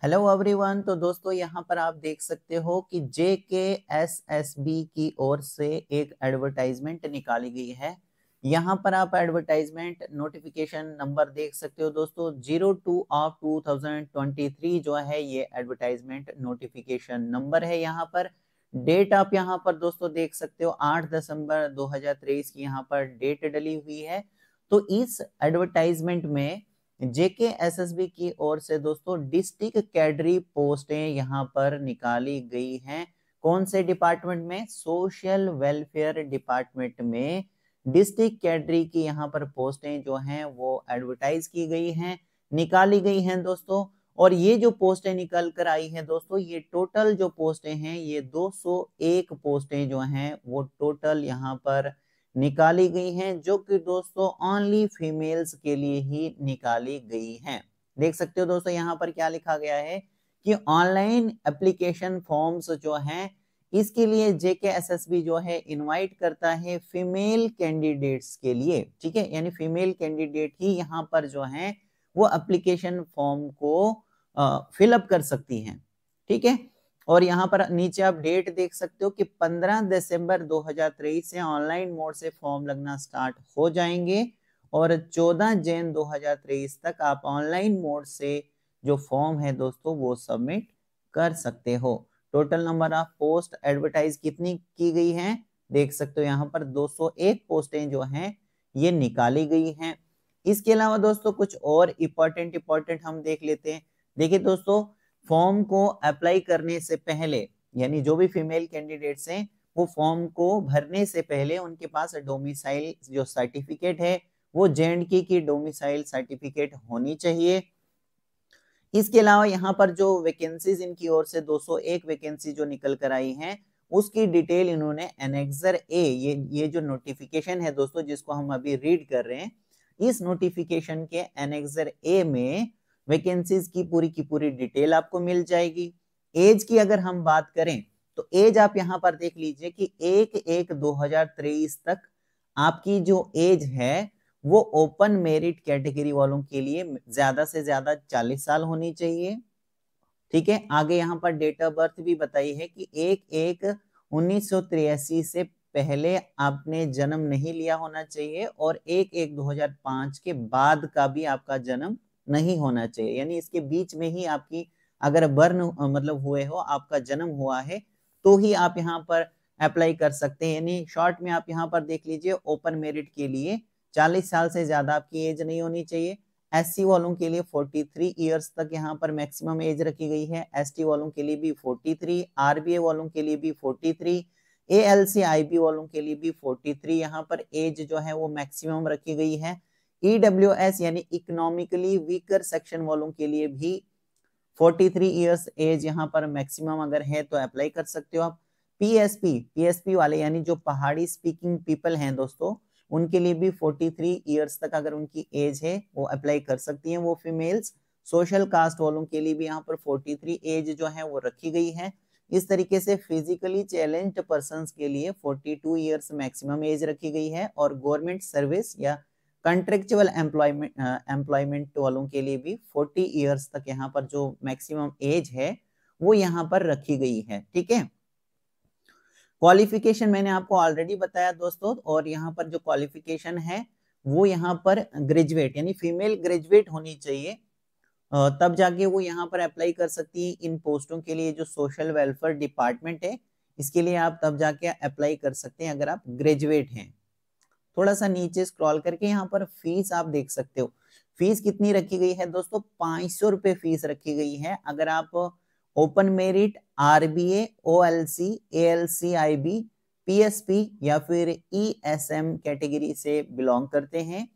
Hello everyone. तो दोस्तों यहाँ पर आप देख सकते हो कि JKSSB की ओर से एक एडवर्टाइजमेंट निकाली गई है। यहाँ पर आप एडवर्टाइजमेंट नोटिफिकेशन नंबर देख सकते हो दोस्तों। 02/2023 जो है ये एडवर्टाइजमेंट नोटिफिकेशन नंबर है। यहाँ पर डेट आप यहाँ पर दोस्तों देख सकते हो 8 दिसंबर 2023 की यहाँ पर डेट डली हुई है। तो इस एडवर्टाइजमेंट में JKSSB की ओर से दोस्तों डिस्ट्रिक्ट कैडरी पोस्टें यहाँ पर निकाली गई हैं। कौन से डिपार्टमेंट में? सोशल वेलफेयर डिपार्टमेंट में डिस्ट्रिक्ट कैडरी की यहाँ पर पोस्टें जो हैं वो एडवर्टाइज की गई हैं, निकाली गई हैं दोस्तों। और ये जो पोस्टें निकल कर आई हैं दोस्तों, ये टोटल जो पोस्टें हैं ये 201 पोस्टें जो हैं वो टोटल यहाँ पर निकाली गई हैं, जो कि दोस्तों ओनली फीमेल्स के लिए ही निकाली गई हैं। देख सकते हो दोस्तों यहाँ पर क्या लिखा गया है कि ऑनलाइन एप्लीकेशन फॉर्म्स जो हैं इसके लिए JKSSB जो है इनवाइट करता है फीमेल कैंडिडेट्स के लिए। ठीक है, यानी फीमेल कैंडिडेट ही यहाँ पर जो है वो एप्लीकेशन फॉर्म को फिलअप कर सकती हैं। ठीक है, और यहाँ पर नीचे आप डेट देख सकते हो कि 15 दिसंबर 2023 से ऑनलाइन मोड से फॉर्म लगना स्टार्ट हो जाएंगे और 14 जनवरी 2023 तक आप ऑनलाइन मोड से जो फॉर्म है दोस्तों वो सबमिट कर सकते हो। Total number of post advertise कितनी की गई है देख सकते हो यहाँ पर 201 पोस्टें जो हैं ये निकाली गई हैं। इसके अलावा दोस्तों कुछ और इम्पोर्टेंट हम देख लेते हैं। देखिए दोस्तों, फॉर्म को अप्लाई करने से पहले यानी जो भी फीमेल कैंडिडेट्स हैं वो फॉर्म को भरने से पहले उनके पास डोमिसाइल जो सर्टिफिकेट है वो JNK की डोमिसाइल सर्टिफिकेट होनी चाहिए। इसके अलावा यहाँ पर जो वैकेंसीज इनकी ओर से 201 वैकेंसी जो निकल कर आई हैं उसकी डिटेल इन्होंने एनेक्सर ए, ये जो नोटिफिकेशन है दोस्तों जिसको हम अभी रीड कर रहे हैं, इस नोटिफिकेशन के एनेक्सर ए में वैकेंसीज की पूरी डिटेल आपको मिल जाएगी। एज की अगर हम बात करें तो एज आप यहाँ पर देख लीजिए कि 1/1/2023 तक आपकी जो एज है वो ओपन मेरिट कैटेगरी वालों के लिए ज्यादा से ज्यादा 40 साल होनी चाहिए। ठीक है, आगे यहाँ पर डेट ऑफ बर्थ भी बताई है कि 1/1/1983 से पहले आपने जन्म नहीं लिया होना चाहिए और 1/1/2005 के बाद का भी आपका जन्म नहीं होना चाहिए। यानी इसके बीच में ही आपकी अगर बर्न मतलब हुए हो, आपका जन्म हुआ है तो ही आप यहाँ पर अप्लाई कर सकते हैं। यानी शॉर्ट में आप यहाँ पर देख लीजिए ओपन मेरिट के लिए 40 साल से ज्यादा आपकी एज नहीं होनी चाहिए। SC वालों के लिए 43 इयर्स तक यहाँ पर मैक्सिमम एज रखी गई है। ST वालों के लिए भी 43, RBA वालों के लिए भी 43, ALC IB वालों के लिए भी 43 यहाँ पर एज जो है वो मैक्सिमम रखी गई है। EWS यानी इकोनॉमिकली वीकर सेक्शन वालों के लिए भी 43 इयर्स एज यहाँ पर मैक्सिमम अगर है तो अप्लाई कर सकते हो आप। PSP वाले यानी जो पहाड़ी स्पीकिंग पीपल हैं दोस्तों, उनके लिए भी 43 इयर्स तक अगर उनकी एज है वो अप्लाई कर सकती हैं वो फीमेल्स। सोशल कास्ट वालों के लिए भी यहाँ पर 43 एज जो है वो रखी गई है। इस तरीके से फिजिकली चैलेंज्ड पर्संस के लिए 42 इयर्स मैक्सिमम एज रखी गई है और गवर्नमेंट सर्विस या कॉन्ट्रेक्चुअल एम्प्लॉयमेंट वालों के लिए भी 40 इयर्स तक यहाँ पर जो मैक्सिमम एज है वो यहाँ पर रखी गई है। ठीक है, क्वालिफिकेशन मैंने आपको ऑलरेडी बताया दोस्तों, और यहाँ पर जो क्वालिफिकेशन है वो यहाँ पर ग्रेजुएट यानी फीमेल ग्रेजुएट होनी चाहिए, तब जाके वो यहाँ पर अप्लाई कर सकती है इन पोस्टों के लिए। जो सोशल वेलफेयर डिपार्टमेंट है इसके लिए आप तब जाके अप्लाई कर सकते हैं अगर आप ग्रेजुएट हैं। थोड़ा सा नीचे स्क्रॉल करके यहाँ पर फीस आप देख सकते हो। फीस कितनी रखी गई है दोस्तों? 500 रुपए फीस रखी गई है। अगर आप open merit, RBA, OLC, ALC IB, PSP या फिर ESM कैटेगरी से बिलोंग करते हैं।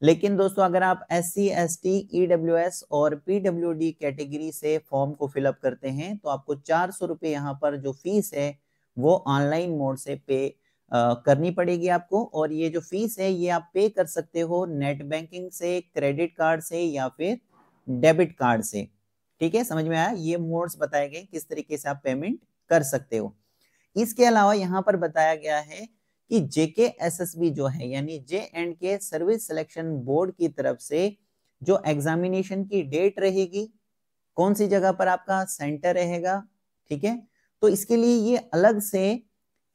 लेकिन दोस्तों अगर आप SC ST EWS और PWD कैटेगरी से फॉर्म को फिलअप करते हैं तो आपको 400 रुपए यहाँ पर जो फीस है वो ऑनलाइन मोड से पे करनी पड़ेगी आपको। और ये जो फीस है ये आप पे कर सकते हो नेट बैंकिंग से, क्रेडिट कार्ड से या फिर डेबिट कार्ड से। ठीक है, समझ में आया? ये मोड्स बताए गए किस तरीके से आप पेमेंट कर सकते हो। इसके अलावा यहाँ पर बताया गया है कि JKSSB जो है यानी J&K सर्विस सिलेक्शन बोर्ड की तरफ से जो एग्जामिनेशन की डेट रहेगी कौन सी जगह पर आपका सेंटर रहेगा, ठीक है। तो इसके लिए ये अलग से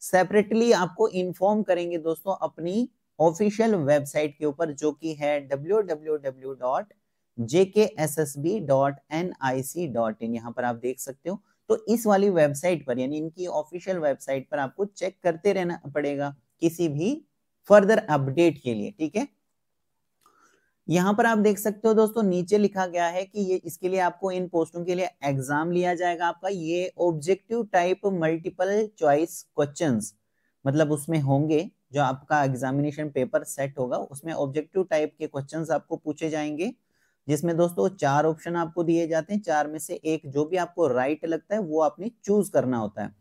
सेपरेटली आपको इन्फॉर्म करेंगे दोस्तों अपनी ऑफिशियल वेबसाइट के ऊपर, जो कि है www.jkssb.nic.in। यहाँ पर आप देख सकते हो। तो इस वाली वेबसाइट पर, यानी इनकी ऑफिशियल वेबसाइट पर आपको चेक करते रहना पड़ेगा किसी भी फर्दर अपडेट के लिए, ठीक है। यहाँ पर आप देख सकते हो दोस्तों, नीचे लिखा गया है कि ये इसके लिए आपको इन पोस्टों के लिए एग्जाम लिया जाएगा आपका। ये objective type multiple choice questions, मतलब उसमें होंगे, जो आपका एग्जामिनेशन पेपर सेट होगा उसमें ऑब्जेक्टिव टाइप के क्वेश्चंस आपको पूछे जाएंगे, जिसमें दोस्तों 4 ऑप्शन आपको दिए जाते हैं। 4 में से एक जो भी आपको राइट लगता है वो आपने चूज करना होता है।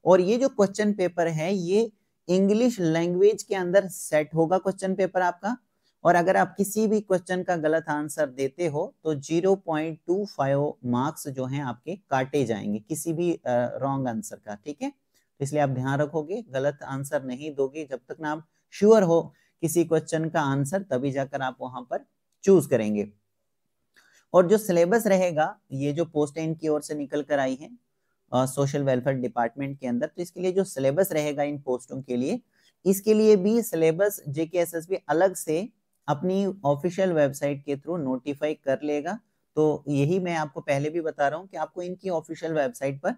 और ये जो क्वेश्चन पेपर है ये इंग्लिश लैंग्वेज के अंदर सेट होगा क्वेश्चन पेपर आपका। और अगर आप किसी भी क्वेश्चन का गलत आंसर देते हो तो 0.25 मार्क्स जो हैं आपके काटे जाएंगे किसी भी रॉन्ग आंसर का, ठीक है। तो इसलिए आप ध्यान रखोगे, गलत आंसर नहीं दोगे जब तक ना आप श्योर हो किसी क्वेश्चन का आंसर, तभी जाकर आप वहां पर चूज करेंगे। और जो सिलेबस रहेगा, ये जो पोस्टें इनकी ओर से निकल कर आई है सोशल वेलफेयर डिपार्टमेंट के अंदर, तो इसके लिए जो सिलेबस रहेगा इन पोस्टों के लिए, इसके लिए भी सिलेबस जेकेएसएसबी अलग से अपनी ऑफिशियल वेबसाइट के थ्रू नोटिफाई कर लेगा। तो यही मैं आपको पहले भी बता रहा हूं कि आपको इनकी ऑफिशियल वेबसाइट पर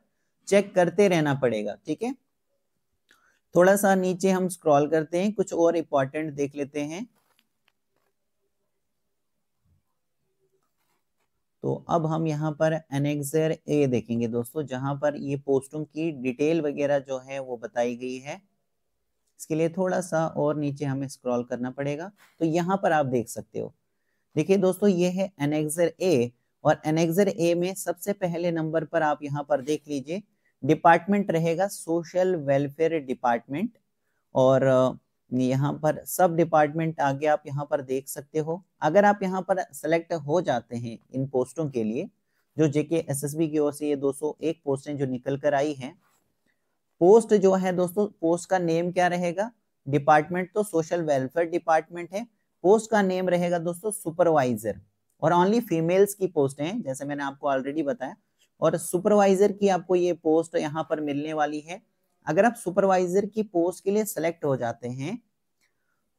चेक करते रहना पड़ेगा, ठीक है। थोड़ा सा नीचे हम स्क्रॉल करते हैं, कुछ और इंपॉर्टेंट देख लेते हैं। तो अब हम यहाँ पर एनेक्सर ए देखेंगे दोस्तों, जहां पर ये पोस्टों की डिटेल वगैरह जो है वो बताई गई है। इसके लिए थोड़ा सा और नीचे हमें स्क्रॉल करना पड़ेगा। तो यहाँ पर आप देख सकते हो, देखिए दोस्तों ये है एनेक्सर ए, और एनेक्सर ए में सबसे पहले नंबर पर आप यहाँ पर देख लीजिए, डिपार्टमेंट रहेगा सोशल वेलफेयर डिपार्टमेंट। और यहाँ पर सब डिपार्टमेंट आगे आप यहाँ पर देख सकते हो। अगर आप यहाँ पर सेलेक्ट हो जाते हैं इन पोस्टों के लिए, जो जेकेएसएसबी की ओर से ये 201 पोस्टें जो निकल कर आई हैं, पोस्ट जो है दोस्तों, पोस्ट का नेम क्या रहेगा, डिपार्टमेंट तो सोशल वेलफेयर डिपार्टमेंट है, पोस्ट का नेम रहेगा दोस्तों सुपरवाइजर। और ओनली फीमेल्स की पोस्ट हैं, जैसे मैंने आपको ऑलरेडी बताया। और सुपरवाइजर की आपको ये पोस्ट यहाँ पर मिलने वाली है। अगर आप सुपरवाइजर की पोस्ट के लिए सेलेक्ट हो जाते हैं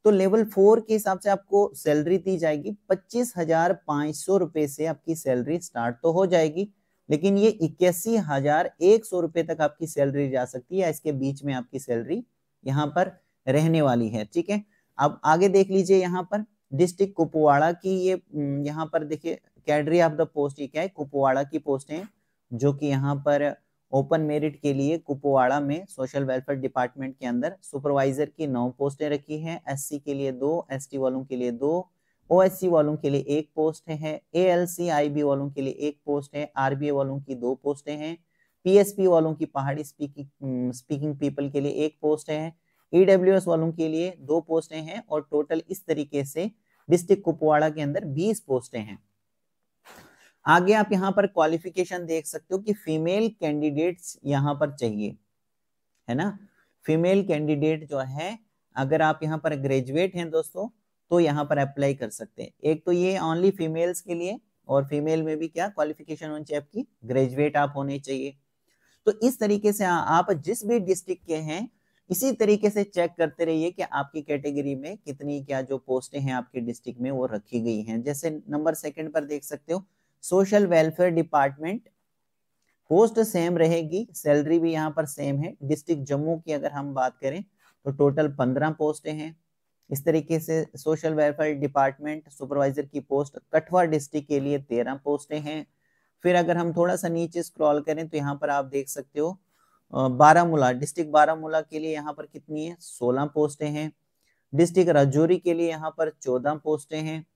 तो लेवल 4 के हिसाब से आपको सैलरी दी जाएगी 25,500 रुपए से आपकी सैलरी स्टार्ट तो हो जाएगी, लेकिन ये 81,100 रुपए तक आपकी सैलरी जा सकती है, इसके बीच में आपकी सैलरी यहाँ पर रहने वाली है, ठीक है। अब आगे देख लीजिए, यहाँ पर डिस्ट्रिक्ट कुपवाड़ा की ये यहाँ पर देखिए कैडरी ऑफ द पोस्ट, ये क्या है, कुपवाड़ा की पोस्ट है, जो कि यहाँ पर ओपन मेरिट के लिए कुपवाड़ा में सोशल वेलफेयर डिपार्टमेंट के अंदर सुपरवाइजर की 9 पोस्टें रखी हैं। एससी के लिए 2, एसटी वालों के लिए 2, ओएससी वालों के लिए 1 पोस्ट है, एएलसी आईबी वालों के लिए 1 पोस्ट है, आरबीए वालों की 2 पोस्टें हैं, पीएसपी वालों की पहाड़ी स्पीकिंग पीपल के लिए 1 पोस्ट है, ईडब्ल्यूएस वालों के लिए 2 पोस्टें हैं, और टोटल इस तरीके से डिस्ट्रिक्ट कुपवाड़ा के अंदर 20 पोस्टें हैं। आगे आप यहाँ पर क्वालिफिकेशन देख सकते हो कि फीमेल कैंडिडेट्स यहाँ पर चाहिए, है ना। फीमेल कैंडिडेट जो है, अगर आप यहाँ पर ग्रेजुएट हैं दोस्तों, तो यहाँ पर अप्लाई कर सकते हैं। एक तो ये ओनली फीमेल्स के लिए, और फीमेल में भी क्या क्वालिफिकेशन होनी चाहिए आपकी, ग्रेजुएट आप होने चाहिए। तो इस तरीके से आप जिस भी डिस्ट्रिक्ट के हैं, इसी तरीके से चेक करते रहिए कि आपकी कैटेगरी में कितनी क्या जो पोस्टें हैं आपके डिस्ट्रिक्ट में वो रखी गई हैं। जैसे नंबर 2 पर देख सकते हो, social welfare department, post same रहेगी, सैलरी भी यहाँ पर सेम है। डिस्ट्रिक्ट जम्मू की अगर हम बात करें तो टोटल 15 पोस्टें हैं। इस तरीके से सोशल वेलफेयर डिपार्टमेंट सुपरवाइजर की पोस्ट कठुआ डिस्ट्रिक्ट के लिए 13 पोस्टें हैं। फिर अगर हम थोड़ा सा नीचे स्क्रॉल करें तो यहाँ पर आप देख सकते हो बारामूला, डिस्ट्रिक्ट बारामूला के लिए यहाँ पर कितनी है, 16 पोस्टें हैं। डिस्ट्रिक्ट राजौरी के लिए यहाँ पर 14 पोस्टें हैं।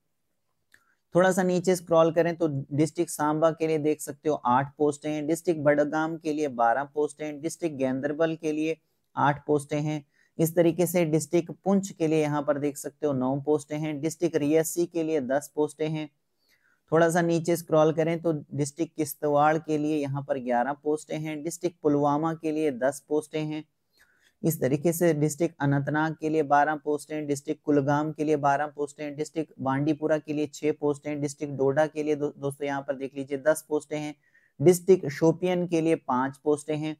थोड़ा सा नीचे स्क्रॉल करें तो डिस्ट्रिक्ट सांबा के लिए देख सकते हो 8 पोस्टें हैं। डिस्ट्रिक्ट बडगाम के लिए 12 पोस्टें हैं। डिस्ट्रिक्ट गेंदरबल के लिए 8 पोस्टें हैं। इस तरीके से डिस्ट्रिक्ट पुंछ के लिए यहाँ पर देख सकते हो 9 पोस्टें हैं। डिस्ट्रिक्ट रियासी के लिए 10 पोस्टें हैं। थोड़ा सा नीचे स्क्रॉल करें तो डिस्ट्रिक्ट किश्तवाड़ के लिए यहाँ पर 11 पोस्टें हैं। डिस्ट्रिक्ट पुलवामा के लिए 10 पोस्टें हैं। इस तरीके से डिस्ट्रिक्ट अनंतनाग के लिए 12 पोस्टें, डिस्ट्रिक्ट कुलगाम के लिए 12 पोस्टें, डिस्ट्रिक्ट बांडीपुरा के लिए 6 पोस्टें, डिस्ट्रिक्ट डोडा के लिए दोस्तों यहाँ पर देख लीजिए 10 पोस्टें हैं, डिस्ट्रिक्ट शोपियन के लिए 5 पोस्टें हैं।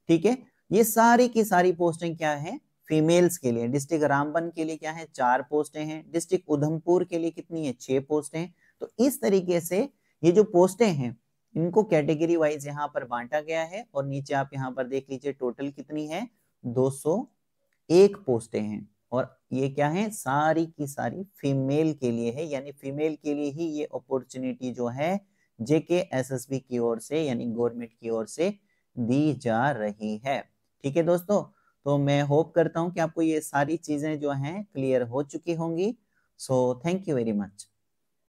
ठीक है, ये सारी की सारी पोस्टें क्या है, फीमेल्स के लिए। डिस्ट्रिक्ट रामबन के लिए क्या है, 4 पोस्टें हैं। डिस्ट्रिक्ट उधमपुर के लिए कितनी है, 6 पोस्टें हैं। तो इस तरीके से ये जो पोस्टें हैं इनको कैटेगरी वाइज यहाँ पर बांटा गया है। और नीचे आप यहाँ पर देख लीजिए टोटल कितनी है, 201 पोस्टें हैं। और ये क्या है, सारी की सारी फीमेल के लिए है, यानी फीमेल के लिए ही ये अपॉर्चुनिटी जो है जेके एसएसबी की ओर से यानी गवर्नमेंट की ओर से दी जा रही है। ठीक है दोस्तों, तो मैं होप करता हूं कि आपको ये सारी चीजें जो हैं क्लियर हो चुकी होंगी। So thank you very much.